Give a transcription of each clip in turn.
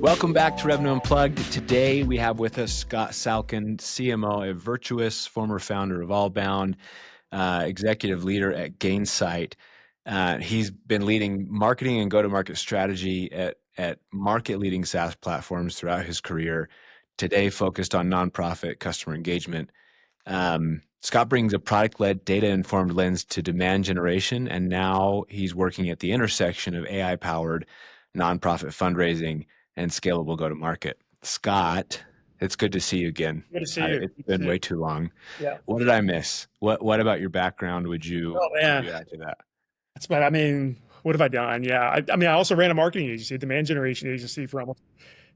Welcome back to Revenue Unplugged. Today we have with us Scott Salkin, CMO of Virtuous, former founder of Allbound, executive leader at Gainsight. He's been leading marketing and go-to-market strategy at market-leading SaaS platforms throughout his career. Today focused on nonprofit customer engagement. Scott brings a product-led, data-informed lens to demand generation, and now he's working at the intersection of AI-powered nonprofit fundraising and scalable go-to-market. Scott, it's good to see you again. Good to see you. It's been way too long. Yeah. What did I miss? What about your background would you Oh man, add to that? that's bad. I mean, what have I done? Yeah. I also ran a marketing agency, a demand generation agency for almost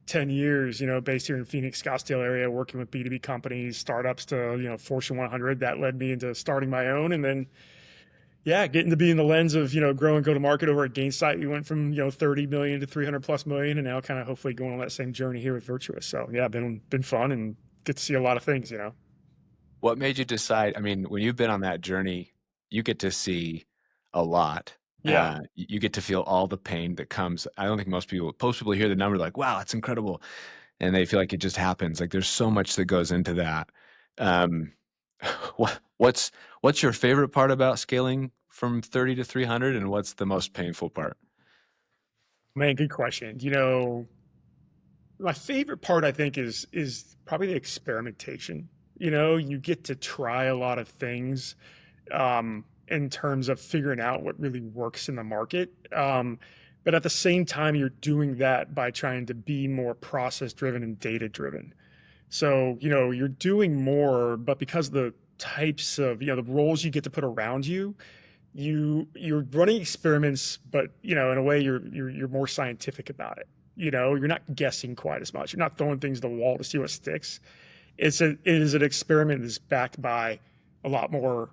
10 years, based here in Phoenix, Scottsdale area, working with B2B companies, startups to, Fortune 100. That led me into starting my own. And then, yeah, getting to be in the lens of, grow and go to market over at Gainsight. We went from, 30 million to 300 plus million, and now kind of hopefully going on that same journey here with Virtuous. So yeah, been fun and get to see a lot of things. What made you decide? I mean, when you've been on that journey, you get to see a lot. Yeah. You get to feel all the pain that comes. I don't think most people hear the number like, wow, it's incredible. And they feel like it just happens. Like there's so much that goes into that. Um, what's your favorite part about scaling from 30 to 300, and what's the most painful part? Man, good question. My favorite part, I think, is probably the experimentation. You get to try a lot of things in terms of figuring out what really works in the market. But at the same time, you're doing that by trying to be more process driven and data driven. So, you're doing more, but because of the types of, the roles you get to put around you, you're running experiments, but in a way you're more scientific about it. You're not guessing quite as much. You're not throwing things to the wall to see what sticks. It is an experiment that's backed by a lot more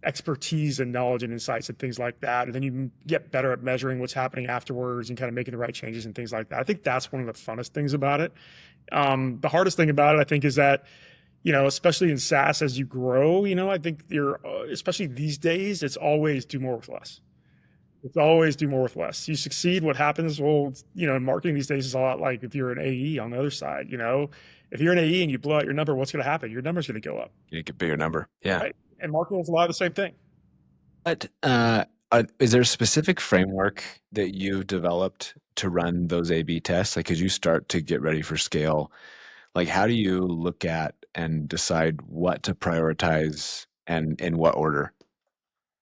expertise and knowledge and insights and things like that. And then you get better at measuring what's happening afterwards and kind of making the right changes and things like that. I think that's one of the funnest things about it. The hardest thing about it, I think, is that especially in SaaS, as you grow, I think especially these days, it's always do more with less. It's always do more with less. You succeed, what happens? Well, in marketing these days is a lot like if you're an AE on the other side, if you're an AE and you blow out your number, what's going to happen? Your number's going to go up, You get a bigger number. Yeah. right? And marketing is a lot of the same thing. But is there a specific framework that you've developed to run those A/B tests? Like, as you start to get ready for scale, like how do you look at and decide what to prioritize and in what order?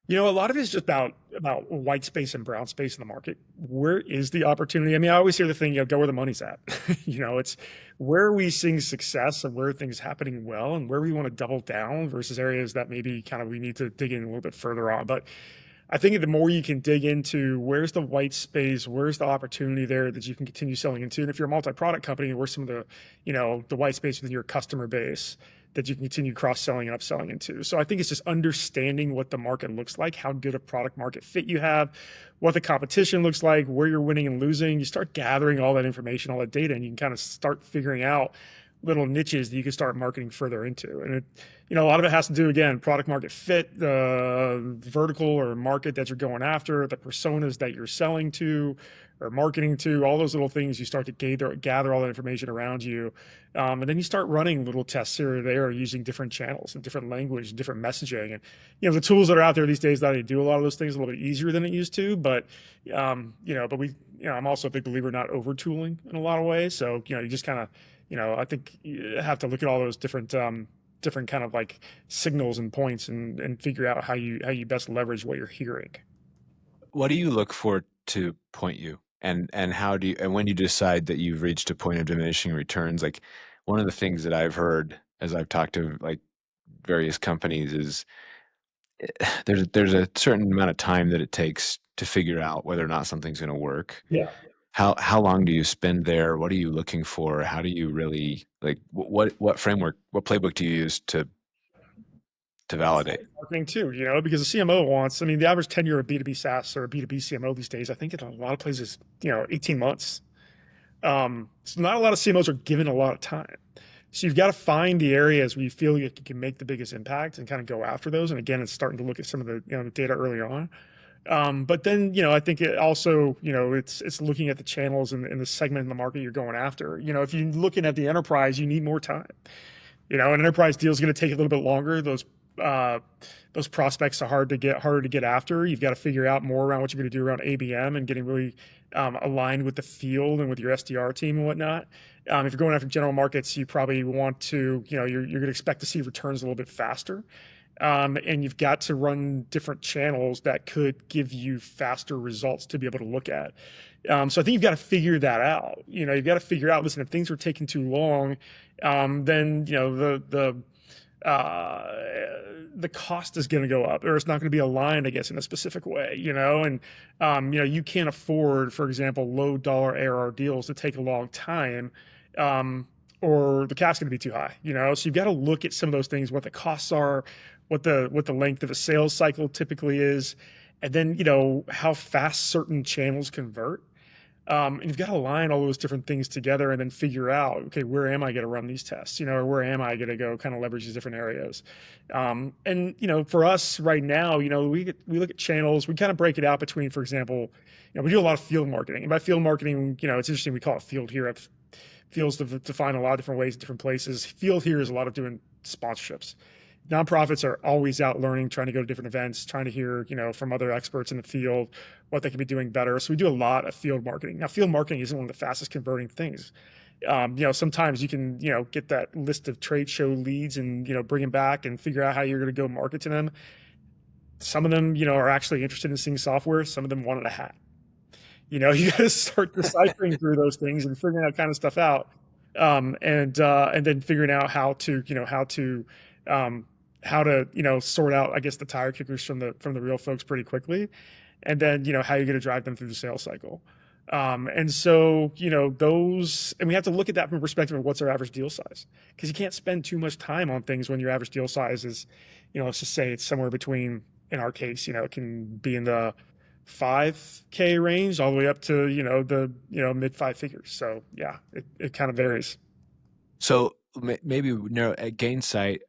A lot of it is just about white space and brown space in the market. Where is the opportunity? I mean, I always hear the thing, go where the money's at. It's where are we seeing success and where are things happening well and where we want to double down versus areas that maybe kind of we need to dig in a little bit further on. But I think the more you can dig into where's the white space, where's the opportunity there that you can continue selling into. And if you're a multi-product company, where's some of the white space within your customer base that you can continue cross-selling and upselling into. So I think it's just understanding what the market looks like, how good a product market fit you have, what the competition looks like, where you're winning and losing. You start gathering all that information, all that data, and you can kind of start figuring out little niches that you can start marketing further into. And a lot of it has to do, again, product market fit, the vertical or market that you're going after, the personas that you're selling to or marketing to, all those little things. You start to gather all that information around you. And then you start running little tests here or there using different channels and different language, and different messaging. And, the tools that are out there these days that I do a lot of those things a little bit easier than it used to. But, I'm also a big believer not over tooling in a lot of ways. So, you just kind of, I think you have to look at all those different kind of like signals and points and figure out how you best leverage what you're hearing. What do you look for to point you? And how do you, and when you decide that you've reached a point of diminishing returns? Like one of the things that I've heard as I've talked to like various companies is there's a certain amount of time that it takes to figure out whether or not something's going to work. Yeah. How long do you spend there? What are you looking for? How do you really like what framework, what playbook do you use to validate? Marketing too, because the CMO wants, I mean, the average tenure of B2B SaaS or a B2B CMO these days, I think in a lot of places, 18 months. So not a lot of CMOs are given a lot of time. So you've got to find the areas where you feel like you can make the biggest impact and kind of go after those. And again, it's starting to look at some of the, the data early on. But then, I think it also, it's looking at the channels and the segment in the market you're going after. If you're looking at the enterprise, you need more time. An enterprise deal is going to take a little bit longer. Uh, those prospects are harder to get after. You've got to figure out more around what you're going to do around ABM and getting really aligned with the field and with your SDR team and whatnot. If you're going after general markets, you probably want to, you're going to expect to see returns a little bit faster. And you've got to run different channels that could give you faster results to be able to look at. So I think you've got to figure that out. You've got to figure out, listen, if things are taking too long, then uh, the cost is going to go up, or it's not going to be aligned, I guess, in a specific way. You can't afford, for example, low dollar ARR deals to take a long time. Or the CAC's going to be too high, so you've got to look at some of those things, what the costs are, what the length of a sales cycle typically is, and then how fast certain channels convert. And you've got to align all those different things together and then figure out, okay, where am I going to run these tests, or where am I going to go kind of leverage these different areas. And for us right now, we look at channels, we kind of break it out between, for example, we do a lot of field marketing. And by field marketing, it's interesting, we call it field here. Fields defined a lot of different ways in different places. Field here is a lot of doing sponsorships. Nonprofits are always out learning, trying to go to different events, trying to hear, from other experts in the field, what they can be doing better. So we do a lot of field marketing. Now, field marketing isn't one of the fastest converting things. Sometimes you can, get that list of trade show leads and, bring them back and figure out how you're going to go market to them. Some of them, are actually interested in seeing software. Some of them wanted a hat. You got to start deciphering through those things and figuring that kind of stuff out, and then figuring out how to sort out, I guess, the tire kickers from the real folks pretty quickly, and then how you're going to drive them through the sales cycle. And so those, and we have to look at that from a perspective of what's our average deal size, because you can't spend too much time on things when your average deal size is, let's just say it's somewhere between, in our case, it can be in the 5K range all the way up to the mid five figures. So yeah, it kind of varies. So maybe at Gainsight,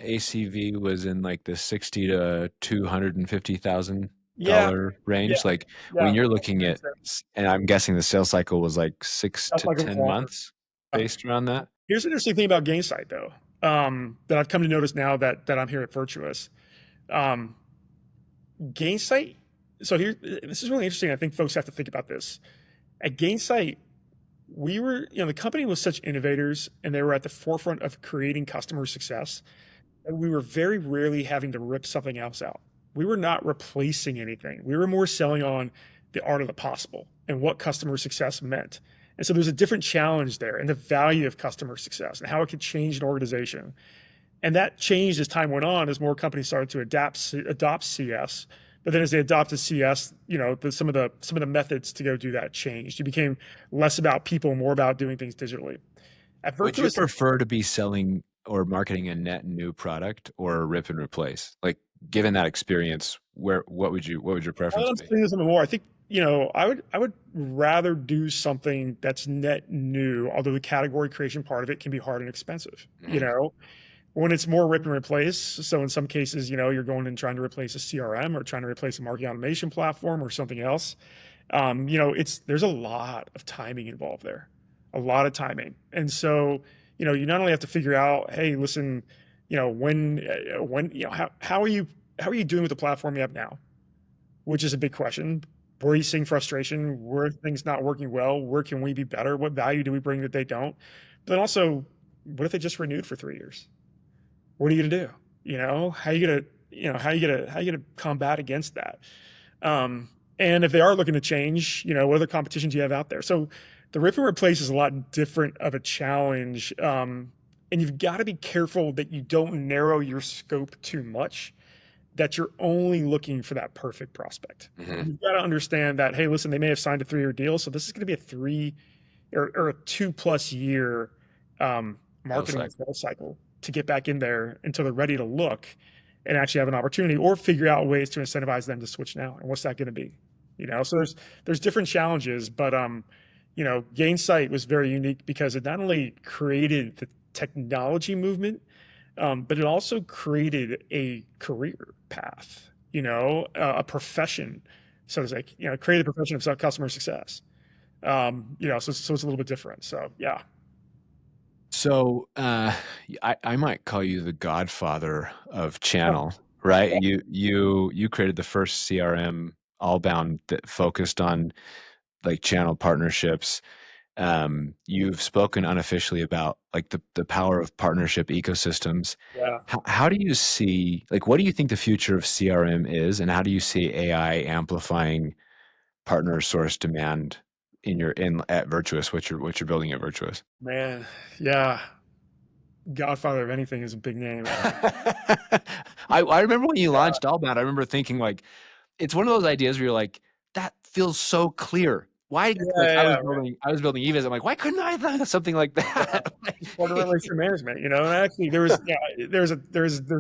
ACV was in like the 60 to $250,000 Yeah, yeah, range. Like yeah. when you're looking at, and I'm guessing the sales cycle was like 6 That's to like it was 10 longer. months Uh, based around that. Here's an interesting thing about Gainsight though, that I've come to notice now that I'm here at Virtuous. Um, Gainsight. So here, this is really interesting. I think folks have to think about this. At Gainsight, we were, the company was such innovators, and they were at the forefront of creating customer success. And we were very rarely having to rip something else out. We were not replacing anything. We were more selling on the art of the possible and what customer success meant. And so there's a different challenge there and the value of customer success and how it could change an organization. And that changed as time went on, as more companies started to adopt CS. But then as they adopted CS, some of the methods to go do that changed. It became less about people, more about doing things digitally. At Would you Virtuous, prefer to be selling or marketing a net new product or rip and replace? Like given that experience, what would your preference I'm be? saying this more, I think, I would rather do something that's net new, although the category creation part of it can be hard and expensive. Mhm. When it's more rip and replace. So in some cases, you're going and trying to replace a CRM or trying to replace a marketing automation platform or something else. There's a lot of timing involved there, a lot of timing. And so, you not only have to figure out, hey, listen, how are you doing with the platform you have now, which is a big question. Where are you seeing frustration? Where are things not working well? Where can we be better? What value do we bring that they don't? But then also, what if they just renewed for 3 years? What are you gonna do? How you gonna combat against that? And if they are looking to change, what other competition do you have out there? So the rip and replace is a lot different of a challenge. And you've got to be careful that you don't narrow your scope too much, that you're only looking for that perfect prospect. Mhm. You've got to understand that, hey, listen, they may have signed a 3-year deal, so this is going to be a 2+ year Sales marketing cycle. sales cycle to get back in there until they're ready to look and actually have an opportunity, or figure out ways to incentivize them to switch now. And what's that going to be? So there's different challenges, but Gainsight was very unique because it not only created the technology movement, but it also created a career path, a profession so to say, creative profession of customer success. So it's a little bit different. So yeah. So, I might call you the godfather of Oh, channel, right? You created the first CRM all-bound that focused on, like, channel partnerships. You've spoken unofficially about, like, the power of partnership ecosystems. yeah. How do you see like, what do you think the future of CRM is, and how do you see AI amplifying partner source demand in at Virtuous, what you're building at Virtuous? Man, yeah. Godfather of anything is a big name. I remember when you Yeah, launched Allbound, I remember thinking, like, it's one of those ideas where you're like, "That feels so clear." Why yeah, like, yeah. I was building eViz, I'm like, "Why couldn't I have thought of something like Yeah, that?" just partner relationship management, and actually there's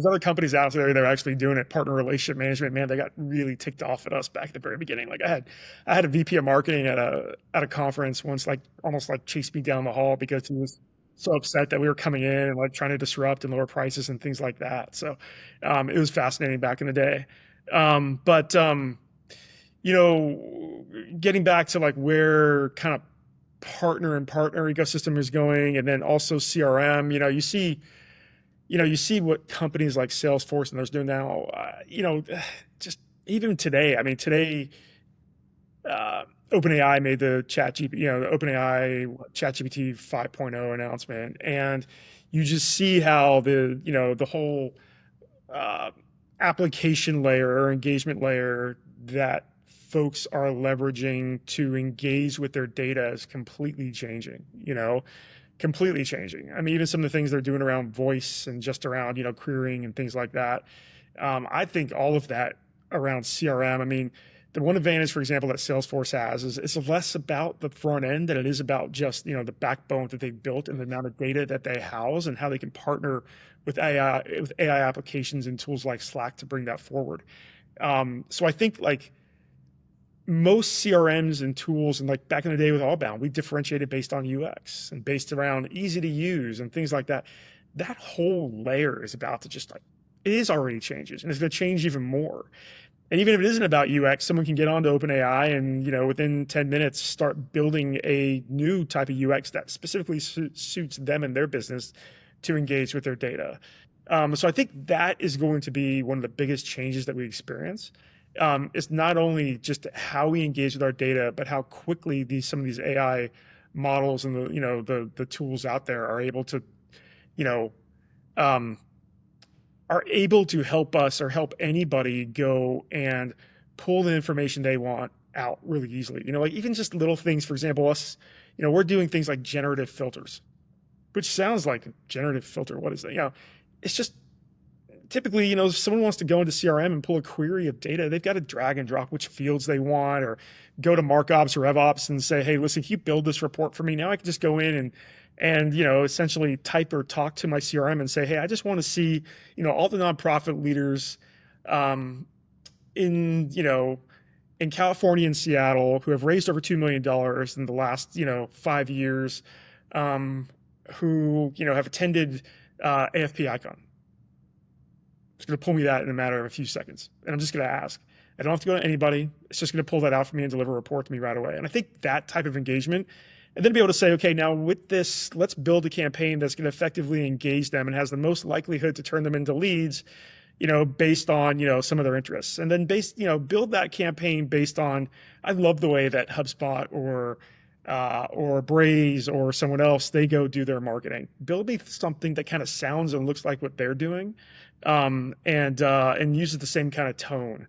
other companies out there that are actually doing it, partner relationship management. Man, they got really ticked off at us back at the very beginning. Like I had a VP of marketing at a conference once, like almost like chased me down the hall because he was so upset that we were coming in and like trying to disrupt and lower prices and things like that. So it was fascinating back in the day. But you know, getting back to like where kind of partner ecosystem is going, and then also CRM. You see what companies like Salesforce and those doing now. Just even today. I mean, today, OpenAI made the the OpenAI ChatGPT 5.0 announcement, and you just see how the whole uh, application layer or engagement layer that folks are leveraging to engage with their data is completely changing. Completely changing. I mean, even some of the things they're doing around voice and just around querying and things like that. I think all of that around CRM. I mean, the one advantage, for example, that Salesforce has is it's less about the front end than it is about just the backbone that they've built and the amount of data that they house and how they can partner with AI applications and tools like Slack to bring that forward. So I think like most CRMs and tools, and like back in the day with Allbound, we differentiated based on UX and based around easy to use and things like that. That whole layer is about to just like it is already changes and it's going to change even more. And even if it isn't about UX, someone can get onto OpenAI and within 10 minutes start building a new type of UX that specifically suits them and their business to engage with their data. So I think that is going to be one of the biggest changes that we experience. It's not only just how we engage with our data, but how quickly some of these AI models and the tools out there you know um, are able to help us or help anybody go and pull the information they want out really easily. Like even just little things, for example, we're doing things like generative filters, which sounds like a generative filter. What is that? It's just typically, if someone wants to go into CRM and pull a query of data, they've got to drag and drop which fields they want or go to MarkOps or RevOps and say, hey, listen, can you build this report for me? Now I can just go in and essentially type or talk to my CRM and say, hey, I just want to see, all the nonprofit leaders um, in, in California and Seattle who have raised over $2 million in the last, 5 years, um, who, have attended AFP Icon. It's going to pull me that in a matter of a few seconds. And I'm just going to ask. I don't have to go to anybody. It's just going to pull that out for me and deliver a report to me right away. And I think that type of engagement, and then be able to say, okay, now with this, let's build a campaign that's going to effectively engage them and has the most likelihood to turn them into leads, based on, some of their interests. And then build that campaign based on, I love the way that HubSpot or Braze or someone else, they go do their marketing. Build me something that kind of sounds and looks like what they're doing, and uses the same kind of tone,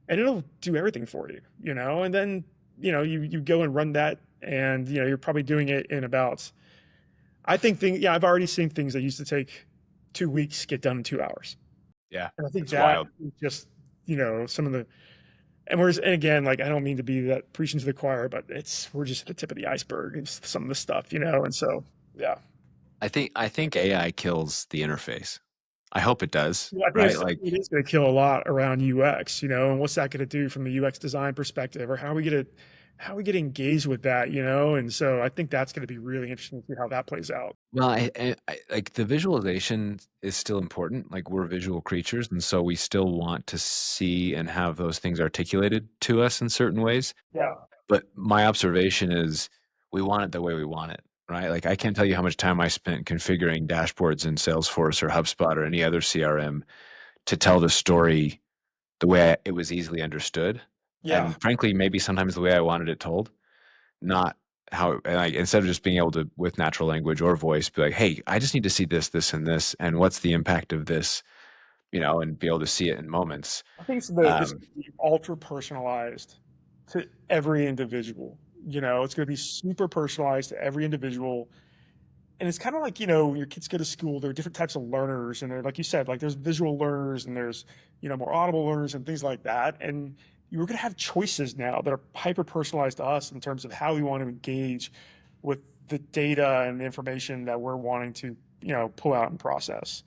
and it'll do everything for you, And then you go and run that, and you're probably doing it in about. I think yeah, I've already seen things that used to take 2 weeks get done in 2 hours, Yeah, and I think it's that wild. is just some of the. And again, like I don't mean to be that preaching to the choir, but we're just at the tip of the iceberg. It's some of the stuff, and so yeah. I think AI kills the interface. I hope it does, Well, I think right? Like, it is going to kill a lot around UX, and what's that going to do from the UX design perspective, or how we get engaged with that, you know? And so I think that's going to be really interesting to see how that plays out. Well, I like, the visualization is still important, like, we're visual creatures, and so we still want to see and have those things articulated to us in certain ways, Yeah. but my observation is we want it the way we want it, right? Like, I can't tell you how much time I spent configuring dashboards in Salesforce or HubSpot or any other CRM to tell the story the way it was easily understood, Yeah. and frankly, maybe sometimes the way I wanted it told, not how, and like, instead of just being able to, with natural language or voice, be like, "Hey, I just need to see this, this, and this, and what's the impact of this," and be able to see it in moments. I think it's Um, gonna be ultra personalized to every individual. You know, it's going to be super personalized to every individual. And it's kind of like, your kids go to school, there are different types of learners, and they're like you said, like there's visual learners and there's, more audible learners and things like that. And you're going to have choices now that are hyper personalized to us in terms of how we want to engage with the data and the information that we're wanting to, pull out and process.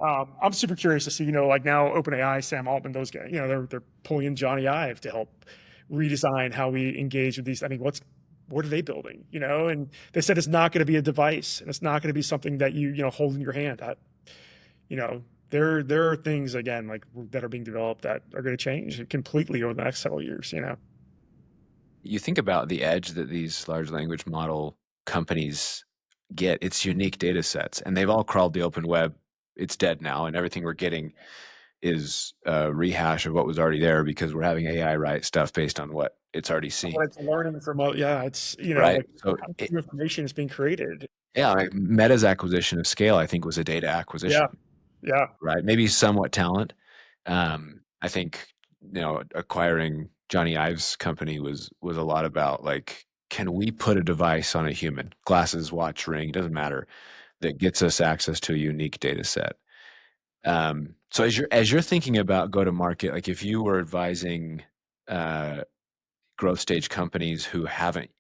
I'm super curious to see, like now OpenAI, Sam Altman, those guys, they're pulling in Johnny Ive to help redesign how we engage with these. I mean, what are they building? And they said it's not going to be a device, and it's not going to be something that you hold in your hand. You know, there are things again like that are being developed that are going to change completely over the next several years. you think about the edge that these large language model companies get, it's unique data sets, and they've all crawled the open web. It's dead now, and everything we're getting is a rehash of what was already there because we're having AI write stuff based on what it's already What seen, it's learning from, yeah, it's right? like So how much new information is being created. yeah, like Meta's acquisition of Scale, I think, was a data Yeah, acquisition, yeah. right? Maybe somewhat talent. I think, acquiring Johnny Ive's company was a lot about, like, can we put a device on a human, glasses, watch, ring, doesn't matter, that gets us access to a unique data set. So as you're thinking about go to market, like if you were advising uh, growth stage companies who haven't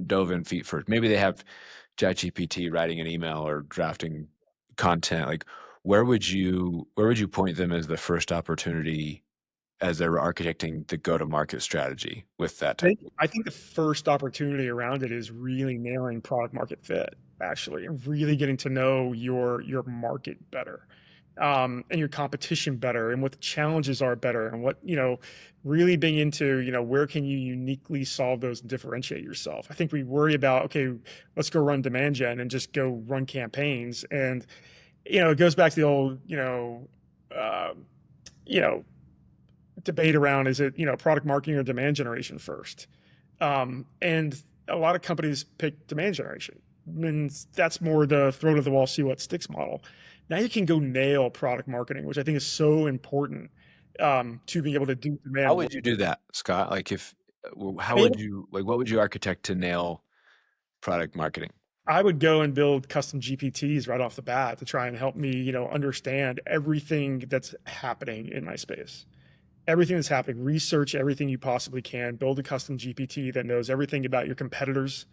dove in feet first, maybe they have ChatGPT writing an email or drafting content, like where would you point them as the first opportunity as they're architecting the go-to-market strategy with that type of. I think the first opportunity around it is really nailing product market fit, actually, and really getting to know your market better, and your competition better, and what the challenges are better, and what, really being into, where can you uniquely solve those and differentiate yourself. I think we worry about, okay, let's go run demand gen and just go run campaigns. And, it goes back to the old, um, you know, debate around, is it, product marketing or demand generation first? And a lot of companies pick demand generation. And that's more the throw to the wall, see what sticks model. Now you can go nail product marketing, which I think is so important, to be able to do How demand work. would you do that, Scott? Like if I how mean, would you, like, what would you architect to nail product marketing? I would go and build custom GPTs right off the bat to try and help me, understand everything that's happening in my space. Everything that's happening, research everything you possibly can, build a custom GPT that knows everything about your competitors,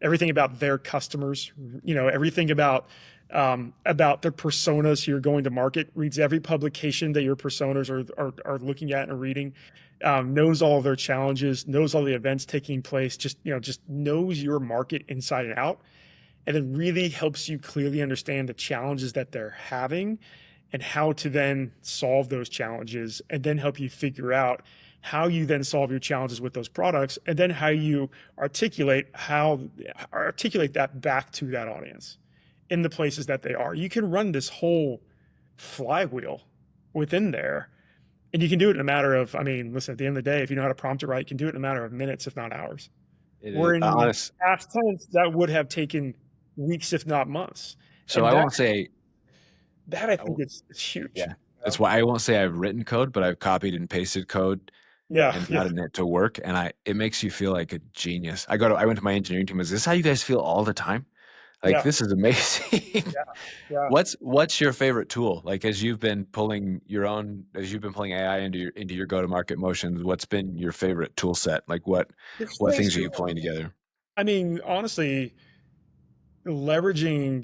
everything about their customers, everything about their personas you're going to market, reads every publication that your personas are looking at and reading, knows all of their challenges, knows all the events taking place, just knows your market inside and out, and it really helps you clearly understand the challenges that they're having and how to then solve those challenges, and then help you figure out how you then solve your challenges with those products, and then how you articulate that back to that audience in the places that they are. You can run this whole flywheel within there, and you can do it in a matter of, I mean, listen, at the end of the day, if you know how to prompt it right, you can do it in a matter of minutes, if not hours. It is Where in honest. past tense, that would have taken weeks, if not months. So And I that won't say. that I I think won't- is huge. Yeah, that's why I won't say I've written code, but I've copied and pasted code Yeah, and yeah, gotten it to work, and it makes you feel like a genius. I went to my engineering team. Is this how you guys feel all the time? Like, yeah, this is amazing. yeah, yeah. What's your favorite tool? Like, as you've been pulling AI into your go-to-market motions, what's been your favorite tool set? Like, There's what things things are you too. pulling together? I mean, honestly, leveraging,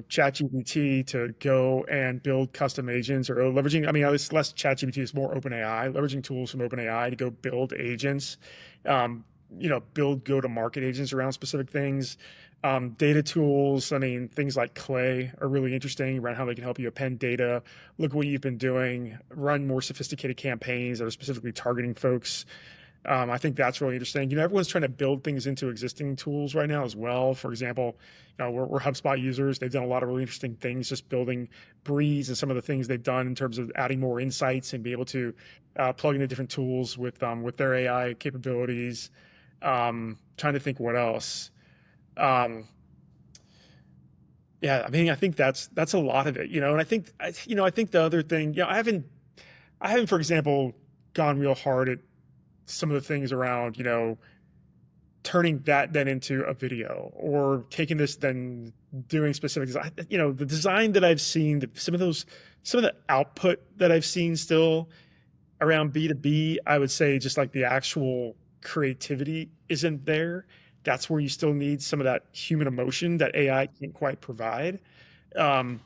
ChatGPT to go and build custom agents, or leveraging, I mean, it's less ChatGPT, it's more OpenAI, leveraging tools from OpenAI to go build agents. build go-to-market agents around specific things. Data tools, I mean, things like Clay are really interesting around how they can help you append data, look what you've been doing, run more sophisticated campaigns that are specifically targeting folks. I think that's really interesting. Everyone's trying to build things into existing tools right now as well. For example, we're HubSpot users. They've done a lot of really interesting things, just building Breeze and some of the things they've done in terms of adding more insights and be able to plug into different tools with their AI capabilities. Trying to think what else. Um, yeah, I mean, I think that's a lot of it, and I think the other thing, I haven't, for example, gone real hard at some of the things around, turning that then into a video or taking this then doing specifics. The design that I've seen, some of the output that I've seen still around B2B, I would say just like the actual creativity isn't there. That's where you still need some of that human emotion that AI can't quite provide. Um,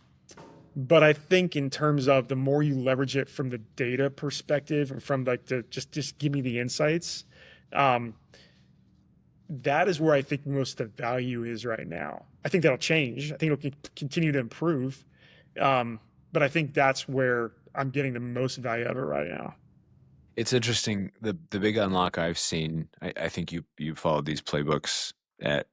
but I think in terms of the more you leverage it from the data perspective and from like the just give me the insights, um, that is where I think most of the value is right now. I think that'll change. I think it'll continue to improve. But I think that's where I'm getting the most value out of it right now. It's interesting. The big unlock I've seen, I think you followed these playbooks at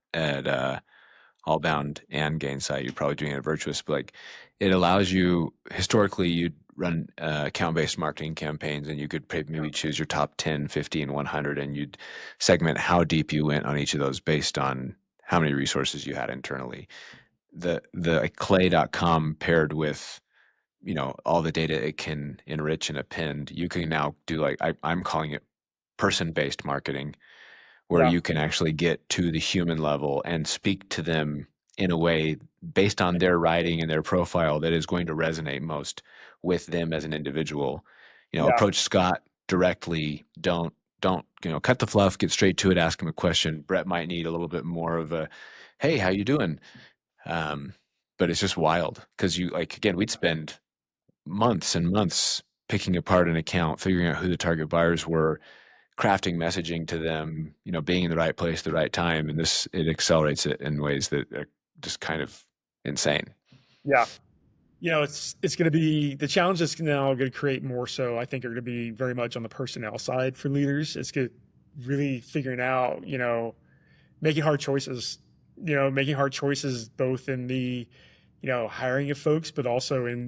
Allbound and Gainsight. You're probably doing it at Virtuous, but like it allows you historically you'd run account-based marketing campaigns and you could maybe choose your top 10, 50, and 100, and you'd segment how deep you went on each of those based on how many resources you had internally. The like clay.com paired with all the data it can enrich and append, you can now do like I'm calling it person-based marketing, where Yeah, you can actually get to the human level and speak to them in a way based on their writing and their profile that is going to resonate most with them as an individual. yeah, Approach Scott directly. Don't cut the fluff, get straight to it, ask him a question. Brett might need a little bit more of a, hey, how you doing? um, but it's just wild because you like, again, we'd spend months and months picking apart an account, figuring out who the target buyers were, crafting messaging to them, being in the right place at the right time. And it accelerates it in ways that are just kind of insane. yeah. It's going to be the challenge that's now going to create more so, I think, are going to be very much on the personnel side for leaders. It's good really figuring out, making hard choices, making hard choices both in the, hiring of folks, but also in,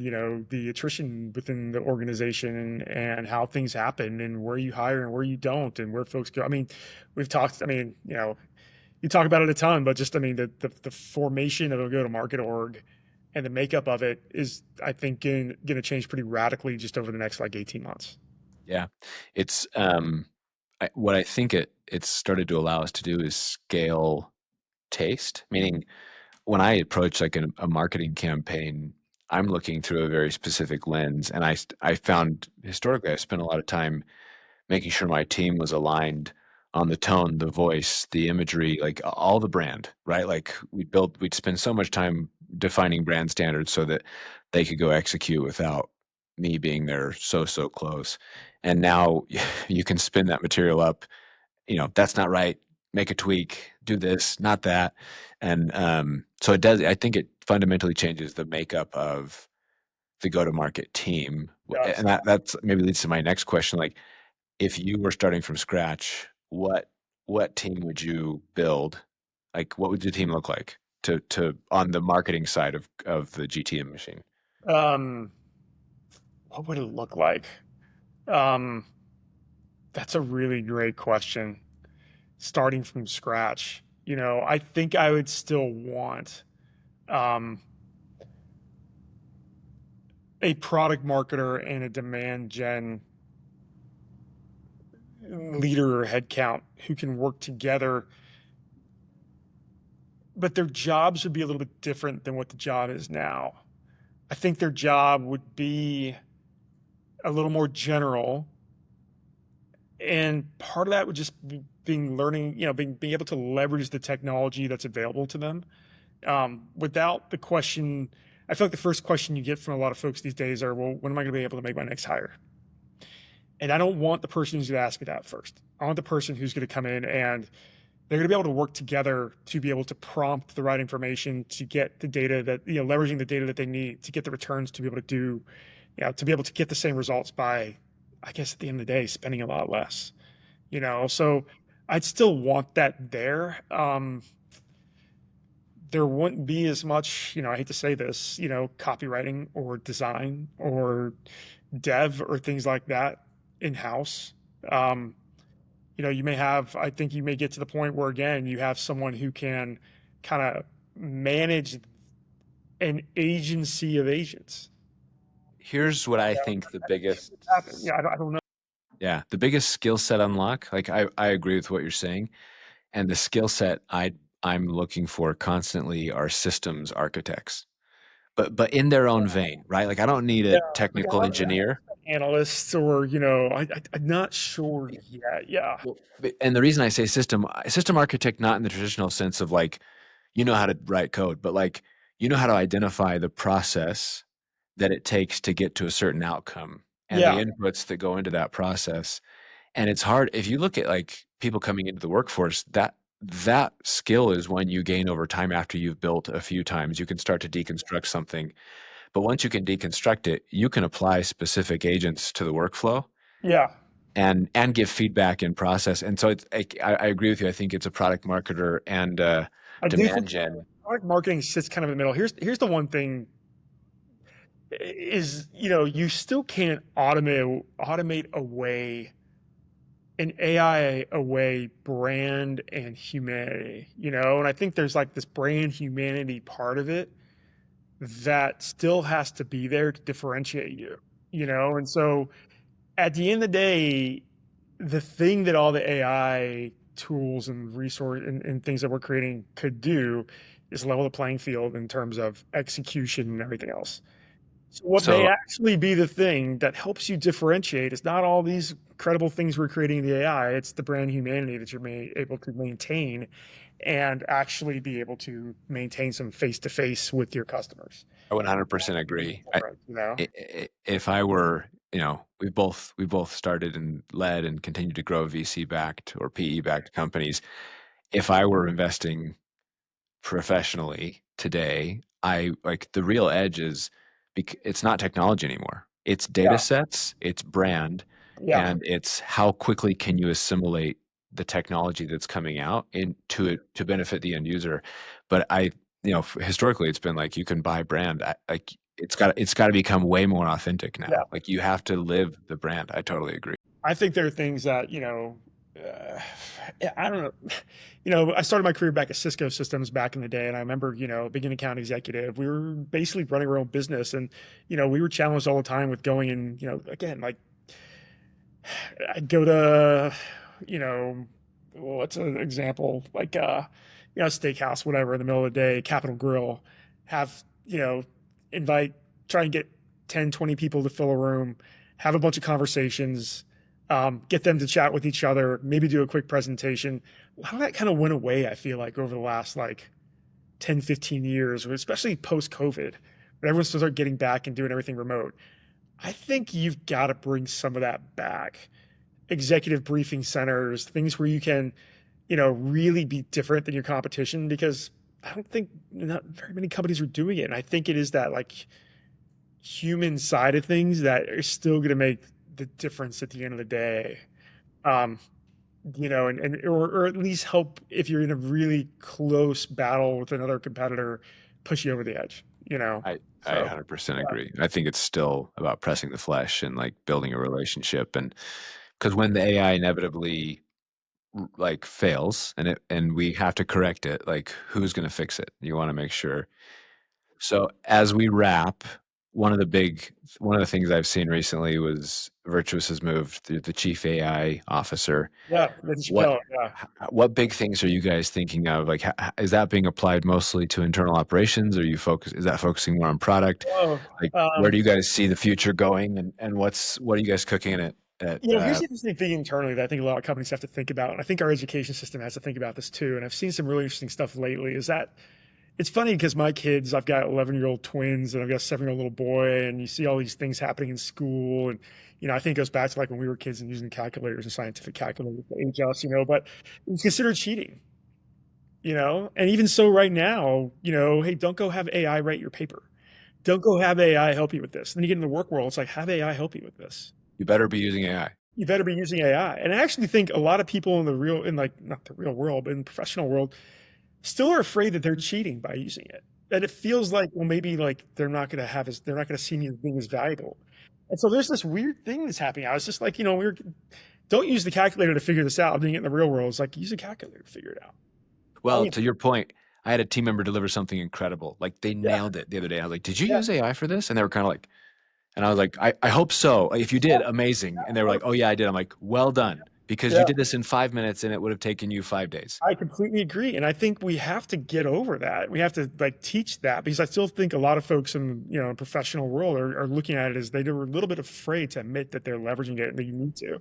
the attrition within the organization and how things happen and where you hire and where you don't and where folks go. I mean, we've talked, I mean, you talk about it a ton, but just, I mean, the formation of a go-to-market org and the makeup of it is, I think, going to change pretty radically just over the next like 18 months. Yeah. It's what I think it's started to allow us to do is scale taste, meaning when I approach like a marketing campaign, I'm looking through a very specific lens. And I found historically I spent a lot of time making sure my team was aligned on the tone, the voice, the imagery, like all the brand, right? Like we'd spend so much time defining brand standards so that they could go execute without me being there so close. And now you can spin that material up, that's not right. Make a tweak, do this, not that. And so it does, I think it fundamentally changes the makeup of the go-to-market team. Yes. And that's maybe leads to my next question. Like, if you were starting from scratch, what team would you build? Like, what would your team look like to on the marketing side of the GTM machine? Um, what would it look like? Um, that's a really great question. Starting from scratch, I think I would still want um, a product marketer and a demand gen leader or headcount who can work together, but their jobs would be a little bit different than what the job is now. I think their job would be a little more general, and part of that would just be being learning, being able to leverage the technology that's available to them, without the question. I feel like the first question you get from a lot of folks these days are, well, when am I going to be able to make my next hire? And I don't want the person who's going to ask me that first. I want the person who's going to come in and they're going to be able to work together to be able to prompt the right information to get the data that, leveraging the data that they need to get the returns to be able to do, to be able to get the same results by, I guess at the end of the day, spending a lot less, So I'd still want that there. There wouldn't be as much, I hate to say this, copywriting or design or dev or things like that in house. Um, I think you may get to the point where, again, you have someone who can kind of manage an agency of agents. Here's what I Yeah, think the it's happened. biggest, Yeah, I don't know. yeah, the biggest skill set unlock. Like I agree with what you're saying, and the skill set I'm looking for constantly are systems architects, but in their own vein, right? Like I don't need a Yeah, like technical engineer. analysts or, I'm not sure yet. Yeah. Well, and the reason I say system architect, not in the traditional sense of like you know how to write code, but like you know how to identify the process that it takes to get to a certain outcome and the Yeah. inputs that go into that process. And it's hard if you look at like people coming into the workforce, that skill is one you gain over time after you've built a few times. You can start to deconstruct something, but once you can deconstruct it, you can apply specific agents to the workflow Yeah. and give feedback and process. And so it's I agree with you. I think it's a product marketer and I do think demand gen. product marketing sits kind of in the middle. Here's the one thing is, you still can't automate away an AI away brand and humanity, and I think there's like this brand humanity part of it that still has to be there to differentiate you, and so at the end of the day, the thing that all the AI tools and resource and things that we're creating could do is level the playing field in terms of execution and everything else. So what may So actually be the thing that helps you differentiate is not all these incredible things we're creating in the AI. It's the brand humanity that you're able to maintain and actually be able to maintain some face to face with your customers. I 100% agree. Different, If I were, we both started and led and continue to grow VC backed or PE backed companies. If I were investing professionally today, I like the real edge is it's not technology anymore. It's data Yeah, sets, it's brand, yeah, and it's how quickly can you assimilate the technology that's coming out into it to benefit the end user. But historically, it's been like you can buy brand. Like it's got to become way more authentic yeah. now. Like you have to live the brand. I totally agree. I think there are things that, uh, I don't know. I started my career back at Cisco Systems back in the day, and I remember, being an account executive. We were basically running our own business, and we were challenged all the time with going and, again, like I'd go to, you know, what's an example? Like, steakhouse, whatever, in the middle of the day, Capital Grill, have, invite, try and get 10, 20 people to fill a room, have a bunch of conversations, get them to chat with each other, maybe do a quick presentation. A lot of that kind of went away, I feel like, over the last like 10, 15 years, especially post COVID, when everyone's started getting back and doing everything remote. I think you've got to bring some of that back. Executive briefing centers, things where you can, really be different than your competition, because I don't think not very many companies are doing it. And I think it is that like human side of things that are still going to make the difference at the end of the day. Um, or at least help if you're in a really close battle with another competitor, push you over the edge, I So 100% agree. I think it's still about pressing the flesh and like building a relationship. And because when the AI inevitably like fails and we have to correct it, like who's going to fix it? You want to make sure. So as we wrap, one of the things I've seen recently was Virtuous has moved to the chief AI officer. yeah, Vince What Chappelle, yeah. what big things are you guys thinking of? Like, is that being applied mostly to internal operations? Or is that focusing more on product? Oh, Like, where do um, you guys see the future going? And what are you guys cooking at here's the interesting thing internally that I think a lot of companies have to think about, and I think our education system has to think about this too. And I've seen some really interesting stuff lately. Is that it's funny because my kids, I've got 11-year-old twins and I've got a 7-year-old little boy, and you see all these things happening in school, and I think it goes back to like when we were kids and using calculators and scientific calculators to age us, but it's considered cheating, and even so right now, hey, don't go have AI write your paper. Don't go have AI help you with this. Then you get in the work world, it's like, have AI help you with this. You better be using AI. You better be using AI. And I actually think a lot of people in like, not the real world, but in the professional world, still are afraid that they're cheating by using it. And it feels like, well, maybe like they're not going to see me as being as valuable. And so there's this weird thing that's happening. I was just like, don't use the calculator to figure this out. Doing it in the real world, it's like, use a calculator to figure it out. Well, to your point, I had a team member deliver something incredible. Like they Yeah, nailed it the other day. I was like, "Did you yeah, use AI for this?" And they were kind of like, and I was like, I hope so. If you yeah, did, amazing." And they were yeah. like, "Oh yeah, I did." I'm like, "Well done." Because you Yeah. did this in 5 minutes and it would have taken you 5 days. I completely agree, and I think we have to get over that. We have to, like, teach that because I still think a lot of folks in, professional world are looking at it as they were a little bit afraid to admit that they're leveraging it and that you need to.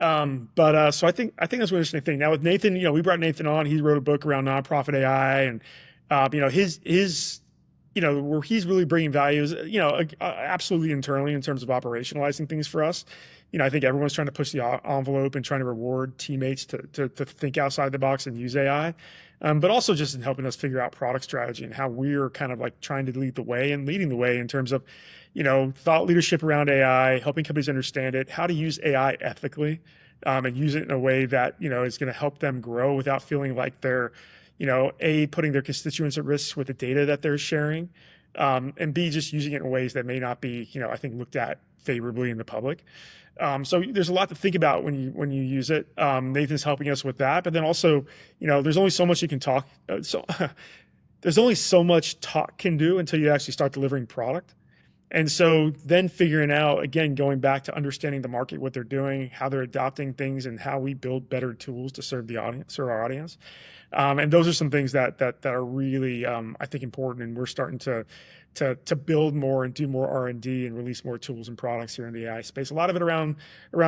So I think that's an interesting thing. Now with Nathan, we brought Nathan on. He wrote a book around nonprofit AI, and his where he's really bringing value is absolutely internally in terms of operationalizing things for us. I think everyone's trying to push the envelope and trying to reward teammates to think outside the box and use AI, but also just in helping us figure out product strategy and how we're kind of like trying to lead the way and leading the way in terms of thought leadership around AI, helping companies understand it, how to use AI ethically, and use it in a way that is going to help them grow without feeling like they're, putting their constituents at risk with the data that they're sharing, and B, just using it in ways that may not be, I think, looked at favorably in the public. So there's a lot to think about when you use it. Nathan's helping us with that, but then also, there's only so much you can talk. So there's only so much talk can do until you actually start delivering product. And so then figuring out, again, going back to understanding the market, what they're doing, how they're adopting things, and how we build better tools to serve our audience. And those are some things that are really, I think, important. And we're starting to build more and do more R&D and release more tools and products here in the AI space. A lot of it around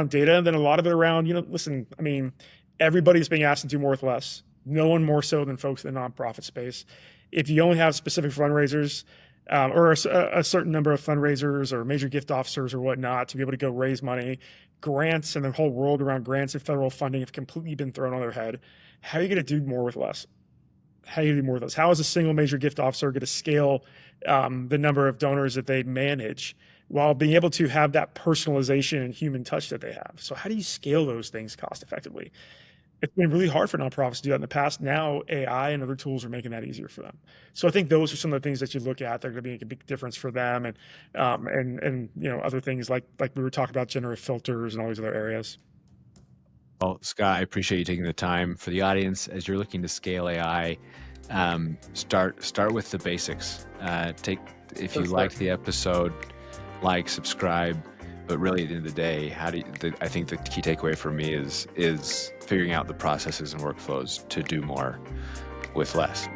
data, and then a lot of it around, listen, I mean, everybody's being asked to do more with less. No one more so than folks in the nonprofit space. If you only have specific fundraisers, or a certain number of fundraisers or major gift officers or whatnot to be able to go raise money, grants and the whole world around grants and federal funding have completely been thrown on their head. How are you going to do more with less? How do you do more with less? How is a single major gift officer going to scale the number of donors that they manage while being able to have that personalization and human touch that they have? So how do you scale those things cost effectively? It's been really hard for nonprofits to do that in the past. Now AI and other tools are making that easier for them. So I think those are some of the things that you look at that are going to make a big difference for them, and other things like we were talking about generative filters and all these other areas. Well, Scott, I appreciate you taking the time. For the audience, as you're looking to scale AI, start with the basics. If you For sure. liked the episode, like, subscribe. But really, at the end of the day, I think the key takeaway for me is figuring out the processes and workflows to do more with less.